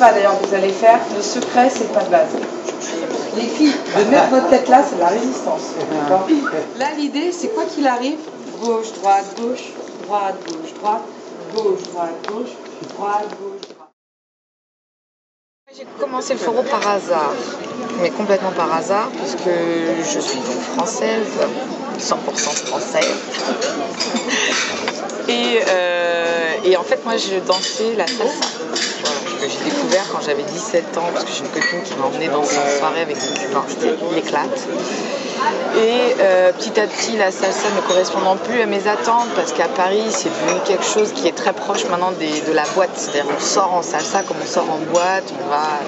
pas d'ailleurs que vous allez faire. Le secret, c'est pas de base. Les filles, de mettre votre tête là, c'est de la résistance. Là, l'idée, c'est quoi qu'il arrive, gauche, droite, gauche, droite, gauche, droite, gauche, droite, gauche, droite, gauche, droite. J'ai commencé le fourreau par hasard, mais complètement par hasard, puisque je suis donc française, 100% française. Et en fait, moi, je dansais la salsa. Voilà, que j'ai découvert quand j'avais 17 ans, parce que j'ai une copine qui m'a emmenée danser en soirée avec des cubains, c'était l'éclate. Et petit à petit, la salsa ne correspondant plus à mes attentes, parce qu'à Paris, c'est devenu quelque chose qui est très proche maintenant de la boîte. C'est-à-dire qu'on sort en salsa comme on sort en boîte, on va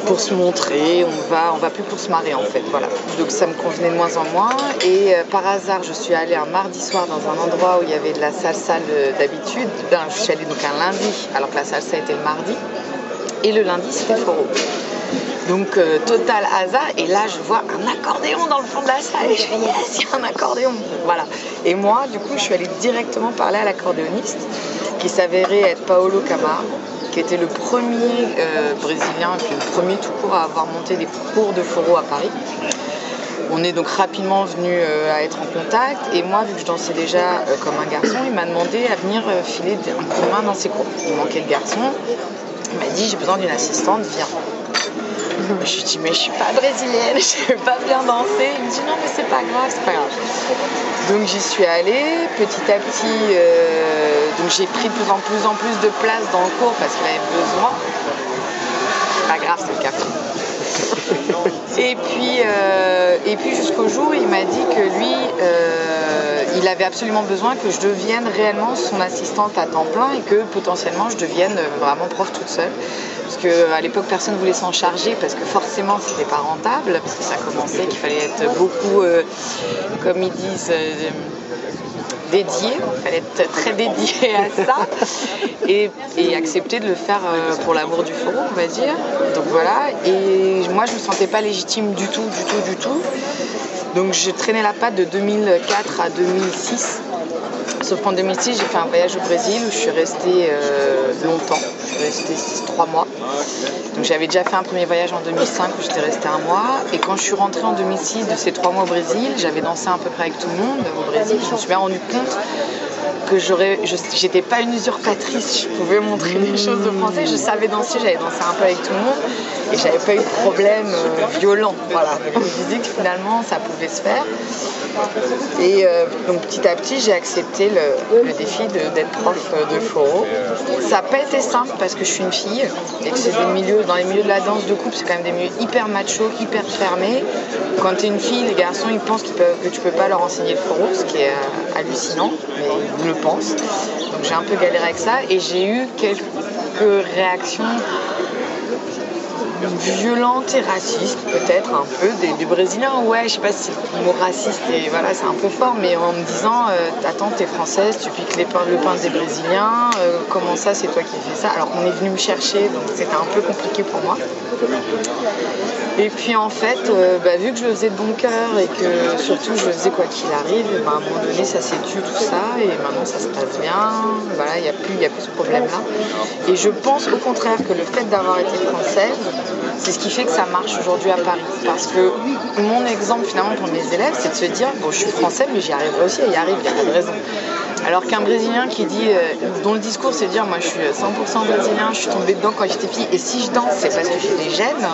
pour se montrer, on va plus pour se marrer en fait. Voilà. Donc ça me convenait de moins en moins. Et par hasard, je suis allée un mardi soir dans un endroit où il y avait de la salsa d'habitude. Je suis allée donc un lundi, alors que la salsa était le mardi. Et le lundi, c'était fourreau. Donc total hasard, et là je vois un accordéon dans le fond de la salle et je fais yes, il y a un accordéon, voilà. Et moi du coup je suis allée directement parler à l'accordéoniste qui s'avérait être Paolo Camargo, qui était le premier brésilien et puis le premier tout court à avoir monté des cours de fourreau à Paris. On est donc rapidement venu à être en contact, et moi vu que je dansais déjà comme un garçon, il m'a demandé à venir filer un coup de main dans ses cours. Il manquait de garçons, il m'a dit j'ai besoin d'une assistante, viens. Je lui ai dit mais je suis pas brésilienne, je vais pas bien danser. Il me dit non mais c'est pas grave, c'est pas grave. Donc j'y suis allée, petit à petit, donc j'ai pris de plus en plus de place dans le cours parce qu'il avait besoin. C'est pas grave, c'est le café. Et puis jusqu'au jour où il m'a dit que lui, il avait absolument besoin que je devienne réellement son assistante à temps plein et que potentiellement je devienne vraiment prof toute seule. Parce qu'à l'époque, personne ne voulait s'en charger parce que forcément, c'était pas rentable, parce que ça commençait, qu'il fallait être beaucoup, comme ils disent, dédié, il fallait être très dédié à ça et accepter de le faire pour l'amour du fourreau, on va dire. Donc voilà, et moi je me sentais pas légitime du tout. Donc je traînais la patte de 2004 à 2006. Sauf qu'en 2006, j'ai fait un voyage au Brésil où je suis restée longtemps. Je suis restée 3 mois. Donc j'avais déjà fait un premier voyage en 2005 où j'étais restée 1 mois. Et quand je suis rentrée en 2006 de ces 3 mois au Brésil, j'avais dansé à peu près avec tout le monde au Brésil. Je me suis bien rendu compte que j'étais pas une usurpatrice. Je pouvais montrer des choses aux Français. Je savais danser, j'avais dansé un peu avec tout le monde. Et j'avais pas eu de problème violent. Voilà. Donc je me disais que finalement ça pouvait se faire. Et donc petit à petit j'ai accepté le défi d'être prof de fourreau. Ça n'a pas été simple parce que je suis une fille et que c'est dans les milieux de la danse de couple, c'est quand même des milieux hyper macho, hyper fermés. Quand tu es une fille, les garçons ils pensent que tu peux pas leur enseigner le fourreau, ce qui est hallucinant, mais ils le pensent. Donc j'ai un peu galéré avec ça et j'ai eu quelques réactions violente et raciste peut-être un peu des Brésiliens. Ouais, je sais pas si le mot raciste et voilà, c'est un peu fort, mais en me disant attends, t'es française, tu piques le pain des Brésiliens, comment ça c'est toi qui fais ça, alors qu'on est venu me chercher, donc c'était un peu compliqué pour moi. Et puis en fait, vu que je le faisais de bon cœur et que surtout je le faisais quoi qu'il arrive, à un moment donné ça s'est tué tout ça et maintenant ça se passe bien, voilà, il n'y a plus ce problème là. Et je pense au contraire que le fait d'avoir été française, c'est ce qui fait que ça marche aujourd'hui à Paris. Parce que mon exemple finalement pour mes élèves, c'est de se dire bon, je suis français mais j'y arriverai aussi, et y arrive, il n'y a pas de raison. Alors qu'un Brésilien qui dit, dont le discours c'est de dire moi je suis 100% brésilien, je suis tombée dedans quand j'étais petite et si je danse c'est parce que j'ai des gènes,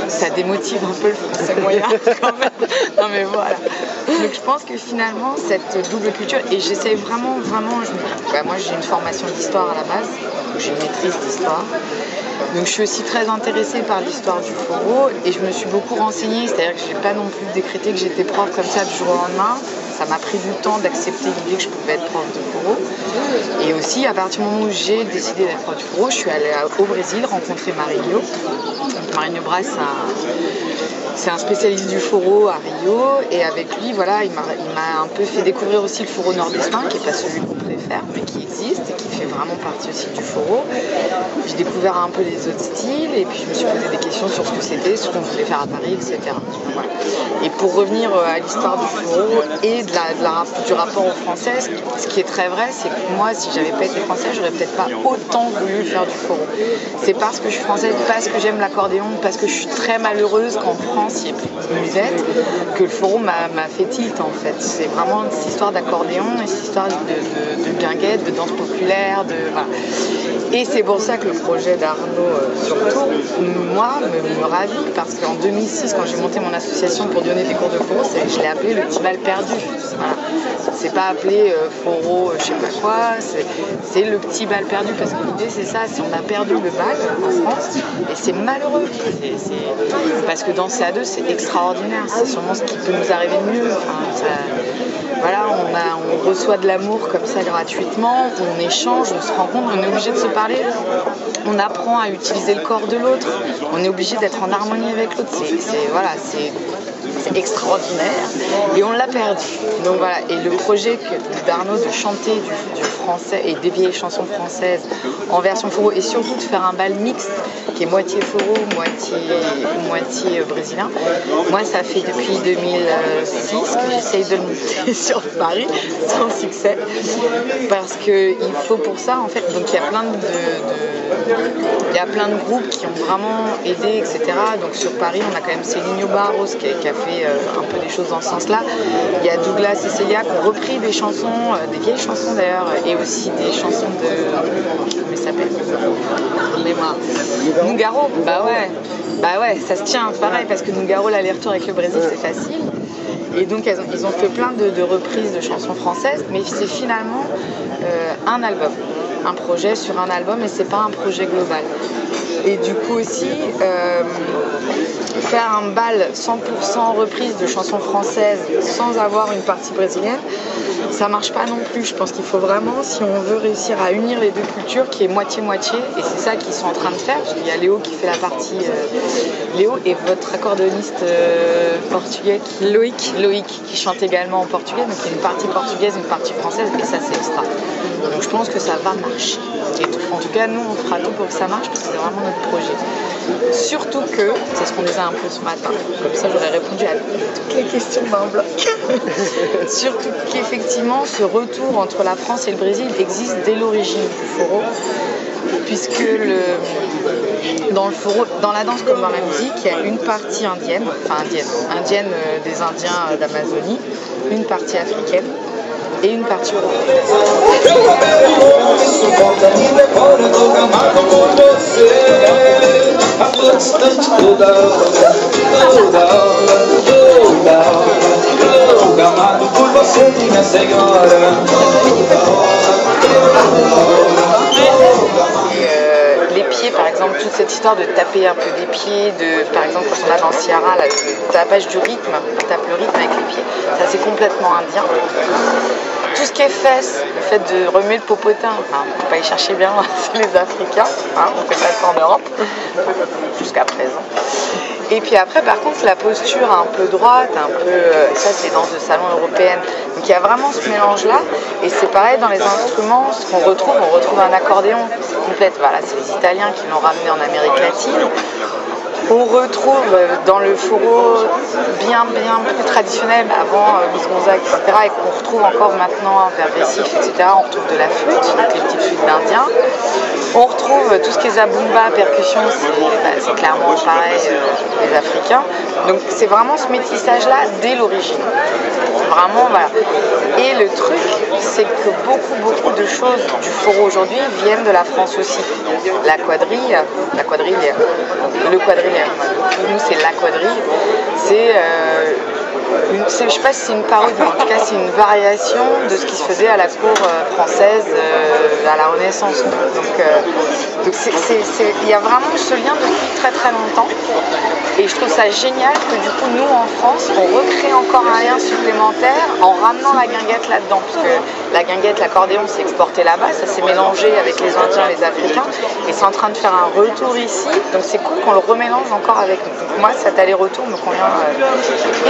ça démotive un peu le français moyen quand même. Non mais voilà. Donc je pense que finalement cette double culture, et j'essaie vraiment, moi j'ai une formation d'histoire à la base, donc j'ai une maîtrise d'histoire. Donc je suis aussi très intéressée par l'histoire du fourreau et je me suis beaucoup renseignée, c'est-à-dire que je n'ai pas non plus décrété que j'étais prof comme ça du jour au lendemain. Ça m'a pris du temps d'accepter l'idée que je pouvais être prof de fourreau. Et aussi, à partir du moment où j'ai décidé d'être prof de fourreau, je suis allée au Brésil rencontrer Marinho. Donc, Marinho Braz, C'est un spécialiste du fourreau à Rio, et avec lui, voilà, il m'a un peu fait découvrir aussi le fourreau nordistain, qui n'est pas celui qu'on préfère, mais qui existe et qui fait vraiment partie aussi du fourreau. J'ai découvert un peu les autres styles, et puis je me suis posé des questions sur ce que c'était, ce qu'on voulait faire à Paris, etc. Voilà. Et pour revenir à l'histoire du fourreau et du rapport aux Françaises, ce qui est très vrai, c'est que moi, si j'avais pas été française, j'aurais peut-être pas autant voulu faire du fourreau. C'est parce que je suis française, parce que j'aime l'accordéon, parce que je suis très malheureuse qu'en France, il n'y ait plus de musette, que le fourreau m'a fait tilt en fait. C'est vraiment cette histoire d'accordéon et cette histoire de guinguette, de danse populaire, voilà. Et c'est pour ça que le projet d'Arnaud surtout, moi, me ravit, parce qu'en 2006, quand j'ai monté mon association pour donner des cours de fourreau, je l'ai appelé le petit bal perdu. Voilà. C'est pas appelé fourreau, je sais pas quoi, c'est le petit bal perdu, parce que l'idée c'est ça, c'est on a perdu le bal en France, et c'est malheureux. Parce que danser à deux, c'est extraordinaire, c'est sûrement ce qui peut nous arriver de mieux. Enfin, voilà, on reçoit de l'amour comme ça gratuitement, on échange, on se rencontre, on est obligé de se parler, on apprend à utiliser le corps de l'autre, on est obligé d'être en harmonie avec l'autre. C'est extraordinaire, et on l'a perdu. Donc voilà, et le projet d'Arnaud de chanter du français et des vieilles chansons françaises en version fourreau, et surtout de faire un bal mixte qui est moitié fourreau, moitié brésilien. Moi, ça fait depuis 2006 que j'essaye de le monter sur Paris, sans succès, parce qu'il faut pour ça, en fait, donc il y a plein de groupes qui ont vraiment aidé, etc. Donc sur Paris, on a quand même Céline Barros qui a fait un peu des choses dans ce sens-là. Il y a Douglas et Célia qui ont repris des chansons, des vieilles chansons d'ailleurs, et aussi des chansons de... Comment il s'appelle ? Nougaro. Bah ouais, ça se tient, pareil, parce que Nougaro, l'aller-retour avec le Brésil, c'est facile. Et donc ils ont fait plein de reprises de chansons françaises, mais c'est finalement un album, un projet sur un album, et c'est pas un projet global. Et du coup aussi, faire un bal 100% reprise de chansons françaises sans avoir une partie brésilienne, ça marche pas non plus. Je pense qu'il faut vraiment, si on veut réussir à unir les deux cultures, qui est moitié-moitié, et c'est ça qu'ils sont en train de faire, parce qu'il y a Léo qui fait la partie... Léo et votre accordéoniste portugais, Loïc, qui chante également en portugais, donc il y a une partie portugaise, une partie française, et ça c'est extra. Donc je pense que ça va marcher. Et en tout cas, nous, on fera tout pour que ça marche, parce que c'est vraiment notre projet. Surtout que, c'est ce qu'on disait un peu ce matin, comme ça j'aurais répondu à toutes les questions d'un bloc. Surtout qu'effectivement, ce retour entre la France et le Brésil existe dès l'origine du fourreau, puisque dans le fourreau, dans la danse comme dans la musique, il y a une partie indienne des Indiens d'Amazonie, une partie africaine et une partie européenne. Les pieds, par exemple, toute cette histoire de taper un peu des pieds, par exemple quand on a dans Ciara, là, le tapage du rythme, on tape le rythme avec les pieds, ça c'est complètement indien. Tout ce qui est fesses, le fait de remuer le popotin, enfin, faut pas y chercher bien, c'est les Africains, hein, on fait pas ça en Europe, jusqu'à présent. Et puis après, par contre, la posture un peu droite, ça c'est les danses de salon européennes. Donc il y a vraiment ce mélange-là, et c'est pareil dans les instruments, ce qu'on retrouve, on retrouve un accordéon complète. Voilà, c'est les Italiens qui l'ont ramené en Amérique latine. On retrouve dans le fourreau bien plus traditionnel, avant Luis Gonzague, etc., et qu'on retrouve encore maintenant vers Récif, etc., on retrouve de la flûte, donc les petites flûtes d'Indiens. On retrouve tout ce qui est zabumba, percussion, c'est clairement pareil les Africains. Donc c'est vraiment ce métissage-là dès l'origine. Vraiment, voilà. Et le truc, c'est que beaucoup de choses du fourreau aujourd'hui viennent de la France aussi. Le quadrille, nous c'est la quadrille, je ne sais pas si c'est une parodie, mais en tout cas c'est une variation de ce qui se faisait à la cour française à la Renaissance. Donc il y a vraiment ce lien depuis très longtemps. Et je trouve ça génial que du coup nous en France on recrée encore un lien supplémentaire en ramenant la guinguette là-dedans, parce que la guinguette, l'accordéon s'est exporté là-bas, ça s'est mélangé avec les Indiens et les Africains et c'est en train de faire un retour ici, donc c'est cool qu'on le remélange encore avec nous. Donc moi cet aller-retour me convient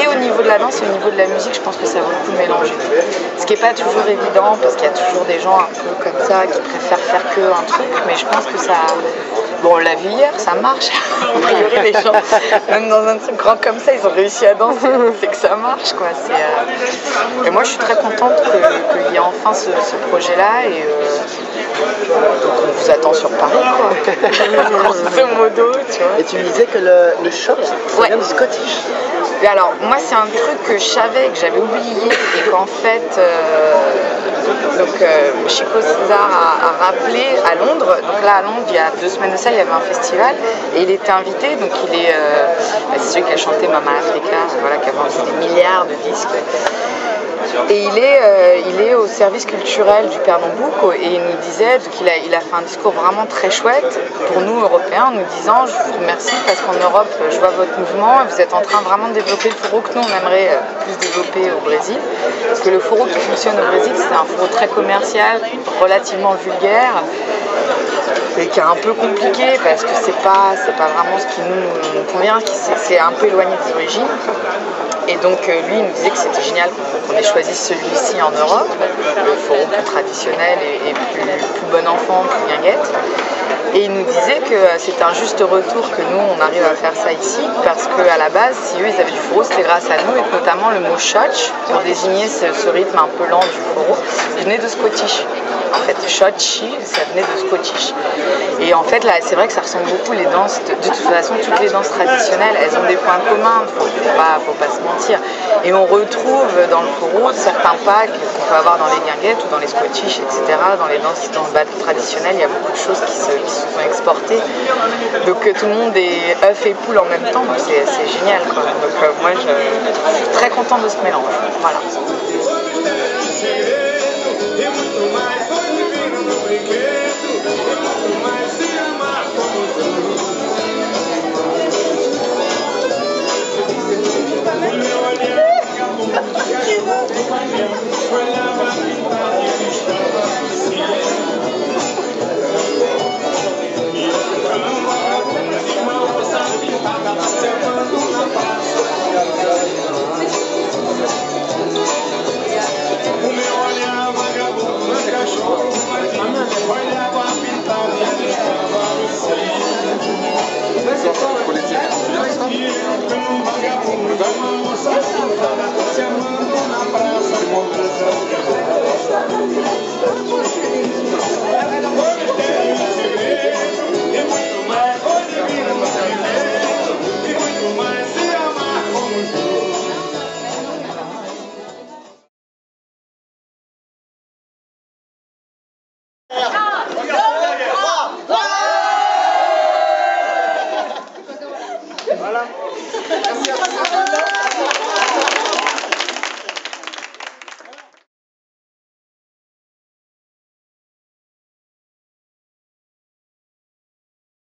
et au niveau de la danse et au niveau de la musique, je pense que ça vaut le coup de mélanger. Ce qui n'est pas toujours évident parce qu'il y a toujours des gens un peu comme ça qui préfèrent faire que un truc, mais je pense que ça... Bon, on l'a vu hier, ça marche. A priori, les gens, même dans un truc grand comme ça, ils ont réussi à danser. C'est que ça marche, quoi. Et moi, je suis très contente qu'il y ait enfin ce projet-là. Et donc, on vous attend sur Paris, quoi. Grosso modo, tu vois. Et tu me disais que le shot, ça vient du Scottish. Et alors, moi, c'est un truc que je savais, que j'avais oublié, et qu'en fait, Chico César a rappelé à Londres. Donc là, à Londres, il y a 2 semaines de ça, il y avait un festival, et il était invité. Donc il est, c'est celui qui a chanté Mama Africa, voilà, qui a vendu des milliards de disques. Et il est au service culturel du Père Nambouk et il nous disait qu'il il a fait un discours vraiment très chouette pour nous Européens en nous disant je vous remercie parce qu'en Europe je vois votre mouvement et vous êtes en train vraiment de développer le fourreau que nous on aimerait plus développer au Brésil, parce que le fourreau qui fonctionne au Brésil c'est un fourreau très commercial, relativement vulgaire et qui est un peu compliqué parce que c'est pas vraiment ce qui nous convient, c'est un peu éloigné des origines. Et donc lui il nous disait que c'était génial qu'on ait choisi celui-ci en Europe, le fourreau plus traditionnel et plus bon enfant, plus guinguette. Et il nous disait que c'était un juste retour que nous on arrive à faire ça ici, parce qu'à la base si eux ils avaient du fourreau c'était grâce à nous, et que notamment le mot shotch pour désigner ce rythme un peu lent du fourreau venait de Scottish. En fait, shotchi, ça venait de Scottish. Et en fait, là, c'est vrai que ça ressemble beaucoup les danses. De toute façon, toutes les danses traditionnelles, elles ont des points communs, faut pas se mentir. Et on retrouve dans le fourreau certains pas qu'on peut avoir dans les guinguettes ou dans les Scottish, etc. Dans les danses, dans le battle traditionnel, il y a beaucoup de choses qui se sont exportées. Donc tout le monde est œuf et poule en même temps, donc c'est génial, quoi. Donc moi, je suis très contente de ce mélange. Voilà. Voilà.